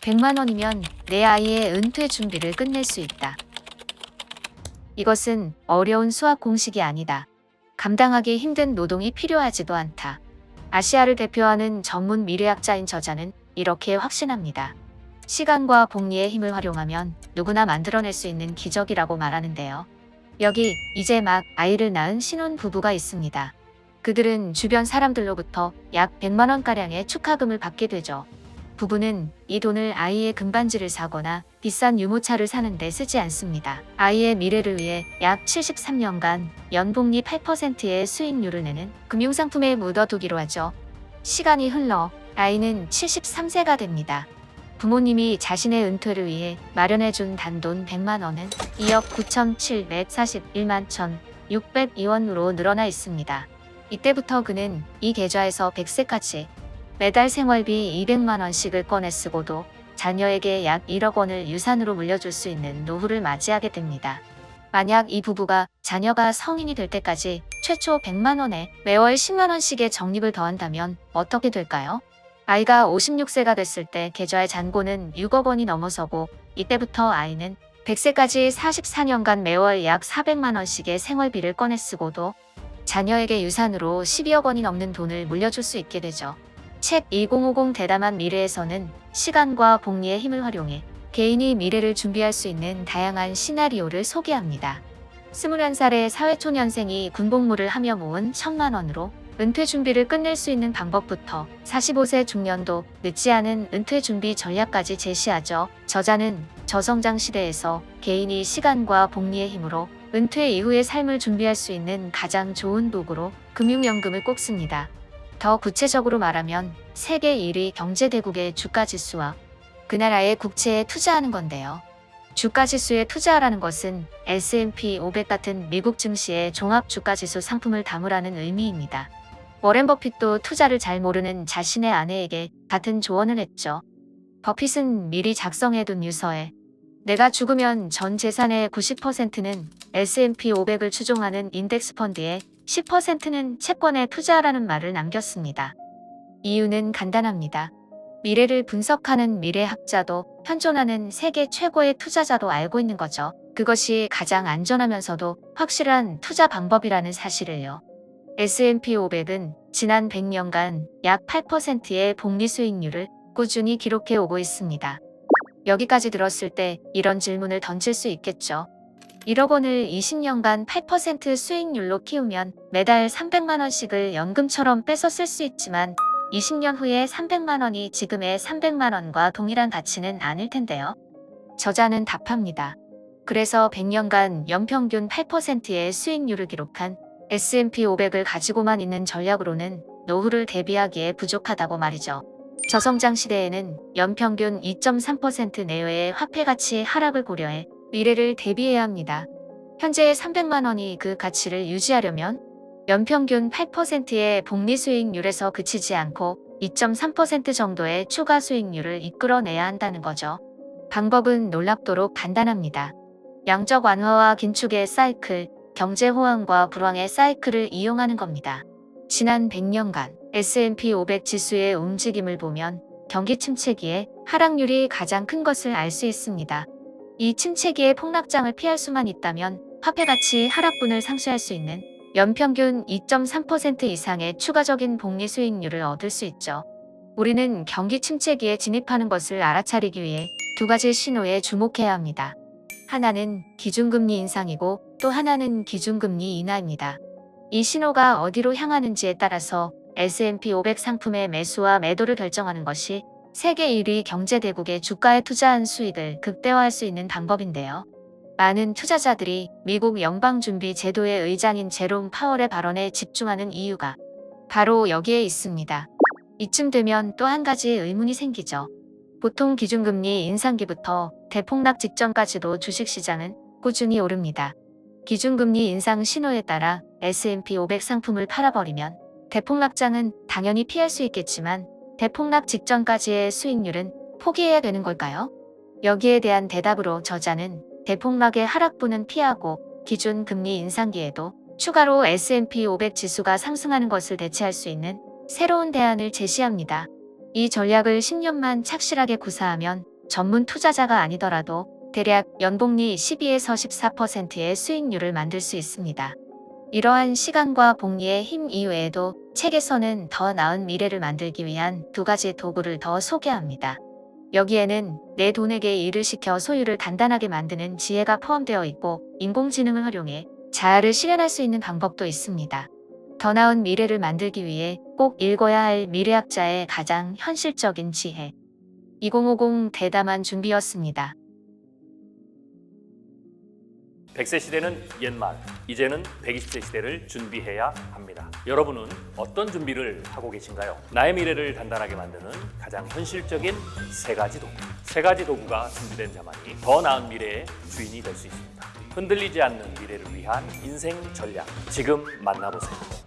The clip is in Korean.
100만 원이면 내 아이의 은퇴 준비를 끝낼 수 있다. 이것은 어려운 수학 공식이 아니다. 감당하기 힘든 노동이 필요하지도 않다. 아시아를 대표하는 전문 미래학자인 저자는 이렇게 확신합니다. 시간과 복리의 힘을 활용하면 누구나 만들어낼 수 있는 기적이라고 말하는데요. 여기 이제 막 아이를 낳은 신혼 부부가 있습니다. 그들은 주변 사람들로부터 약 100만 원가량의 축하금을 받게 되죠. 부부는 이 돈을 아이의 금반지를 사거나 비싼 유모차를 사는 데 쓰지 않습니다. 아이의 미래를 위해 약 73년간 연복리 8%의 수익률을 내는 금융상품에 묻어두기로 하죠. 시간이 흘러 아이는 73세가 됩니다. 부모님이 자신의 은퇴를 위해 마련해준 단돈 100만 원은 2억 9,741만 1,602원으로 늘어나 있습니다. 이때부터 그는 이 계좌에서 100세까지 매달 생활비 200만 원씩을 꺼내 쓰고도 자녀에게 약 1억 원을 유산으로 물려줄 수 있는 노후를 맞이하게 됩니다. 만약 이 부부가 자녀가 성인이 될 때까지 최초 100만 원에 매월 10만 원씩의 적립을 더한다면 어떻게 될까요? 아이가 56세가 됐을 때 계좌의 잔고는 6억 원이 넘어서고 이때부터 아이는 100세까지 44년간 매월 약 400만 원씩의 생활비를 꺼내 쓰고도 자녀에게 유산으로 12억 원이 넘는 돈을 물려줄 수 있게 되죠. 책 2050 대담한 미래에서는 시간과 복리의 힘을 활용해 개인이 미래를 준비할 수 있는 다양한 시나리오를 소개합니다. 21살의 사회초년생이 군복무를 하며 모은 1,000만 원으로 은퇴 준비를 끝낼 수 있는 방법부터 45세 중년도 늦지 않은 은퇴 준비 전략까지 제시하죠. 저자는 저성장 시대에서 개인이 시간과 복리의 힘으로 은퇴 이후의 삶을 준비할 수 있는 가장 좋은 도구로 금융연금을 꼽습니다. 더 구체적으로 말하면 세계 1위 경제대국의 주가지수와 그 나라의 국채에 투자하는 건데요. 주가지수에 투자하라는 것은 S&P 500 같은 미국 증시의 종합주가지수 상품을 담으라는 의미입니다. 워렌 버핏도 투자를 잘 모르는 자신의 아내에게 같은 조언을 했죠. 버핏은 미리 작성해둔 유서에 내가 죽으면 전 재산의 90%는 S&P 500을 추종하는 인덱스 펀드에 10%는 채권에 투자하라는 말을 남겼습니다. 이유는 간단합니다. 미래를 분석하는 미래학자도 현존하는 세계 최고의 투자자도 알고 있는 거죠. 그것이 가장 안전하면서도 확실한 투자 방법이라는 사실을요. S&P 500은 지난 100년간 약 8%의 복리 수익률을 꾸준히 기록해 오고 있습니다. 여기까지 들었을 때 이런 질문을 던질 수 있겠죠. 1억 원을 20년간 8% 수익률로 키우면 매달 300만 원씩을 연금처럼 뺏어 쓸 수 있지만 20년 후에 300만 원이 지금의 300만 원과 동일한 가치는 아닐 텐데요. 저자는 답합니다. 그래서 100년간 연평균 8%의 수익률을 기록한 S&P 500을 가지고만 있는 전략으로는 노후를 대비하기에 부족하다고 말이죠. 저성장 시대에는 연평균 2.3% 내외의 화폐 가치 하락을 고려해 미래를 대비해야 합니다. 현재의 300만 원이 그 가치를 유지하려면 연평균 8%의 복리 수익률에서 그치지 않고 2.3% 정도의 추가 수익률을 이끌어내야 한다는 거죠. 방법은 놀랍도록 간단합니다. 양적 완화와 긴축의 사이클, 경제 호황과 불황의 사이클을 이용하는 겁니다. 지난 100년간 S&P 500 지수의 움직임을 보면 경기 침체기에 하락률이 가장 큰 것을 알 수 있습니다. 이 침체기의 폭락장을 피할 수만 있다면 화폐 가치 하락분을 상쇄할 수 있는 연평균 2.3% 이상의 추가적인 복리 수익률을 얻을 수 있죠. 우리는 경기 침체기에 진입하는 것을 알아차리기 위해 두 가지 신호에 주목해야 합니다. 하나는 기준금리 인상이고 또 하나는 기준금리 인하입니다. 이 신호가 어디로 향하는지에 따라서 S&P 500 상품의 매수와 매도를 결정하는 것이 세계 1위 경제대국의 주가에 투자한 수익을 극대화할 수 있는 방법인데요. 많은 투자자들이 미국 연방준비제도의 의장인 제롬 파월의 발언에 집중하는 이유가 바로 여기에 있습니다. 이쯤 되면 또 한 가지 의문이 생기죠. 보통 기준금리 인상기부터 대폭락 직전까지도 주식시장은 꾸준히 오릅니다. 기준금리 인상 신호에 따라 S&P 500 상품을 팔아버리면 대폭락장은 당연히 피할 수 있겠지만 대폭락 직전까지의 수익률은 포기해야 되는 걸까요? 여기에 대한 대답으로 저자는 대폭락의 하락분은 피하고 기준금리 인상기에도 추가로 S&P 500 지수가 상승하는 것을 대체할 수 있는 새로운 대안을 제시합니다. 이 전략을 10년만 착실하게 구사하면 전문 투자자가 아니더라도 대략 연복리 12에서 14%의 수익률을 만들 수 있습니다. 이러한 시간과 복리의 힘 이외에도 책에서는 더 나은 미래를 만들기 위한 2가지 도구를 더 소개합니다. 여기에는 내 돈에게 일을 시켜 소유를 단단하게 만드는 지혜가 포함되어 있고 인공지능을 활용해 자아를 실현할 수 있는 방법도 있습니다. 더 나은 미래를 만들기 위해 꼭 읽어야 할 미래학자의 가장 현실적인 지혜. 2050 대담한 준비였습니다. 100세 시대는 옛말, 이제는 120세 시대를 준비해야 합니다. 여러분은 어떤 준비를 하고 계신가요? 나의 미래를 단단하게 만드는 가장 현실적인 3가지 도구. 3가지 도구가 준비된 자만이 더 나은 미래의 주인이 될 수 있습니다. 흔들리지 않는 미래를 위한 인생 전략, 지금 만나보세요.